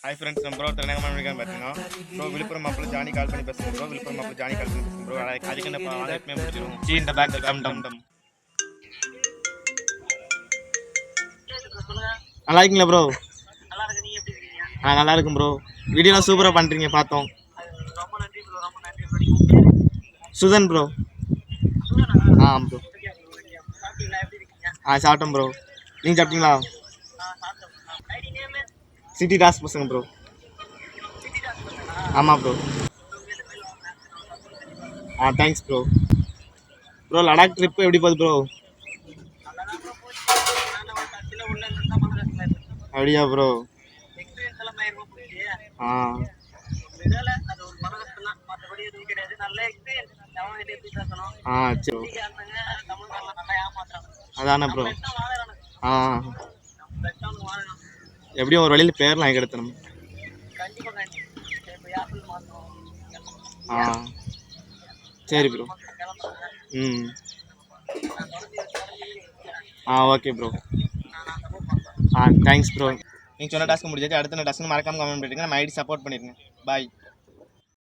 Hi friends, நம்ம bro ஒருத்தர் என்ன பண்ணிருக்கான்னு பார்த்தீங்கன்னா, ப்ரோ விழுப்புரம் மாப்பிள்ள ஜானி கால் பண்ணி பேசுங்க ப்ரோ. விழுப்புரம் மாப்பிள்ள ஜானி கால் பண்ணி பேசுங்க ப்ரோ. அதுக்கு என்ன ஆலயமே முடிச்சிடும். டீ இந்த பேக் டம் டம் டம். நல்லா இருக்கீங்களா ப்ரோ? நல்லா இருக்கும் ப்ரோ. வீடியோலாம் சூப்பராக பண்ணுறீங்க, பார்த்தோம். சுதன் ப்ரோ. ப்ரோ. சாப்பிட்டோம் ப்ரோ. நீங்கள் சாப்பிட்டீங்களா? சிட்டி டாஸ் பசங்க ப்ரோ. ஆமாம் bro. Thanks bro. Bro Ladakh trip எப்படி போகுது ப்ரோ? அப்படியா ப்ரோ? சரி. அதானே ப்ரோ. எப்படியும் ஒரு வழியில் பேர்லாம் எங்கே எடுத்தணும். சரி bro. Okay bro. Thanks bro. நீங்கள் சொன்ன டாஸ்க்கு முடிஞ்சாச்சு. அடுத்த டாஸ்க்கு மறக்காமல் கமெண்ட் பண்ணிடுங்க. நம்ம ஐடி சப்போர்ட் பண்ணிடுங்க. பாய்.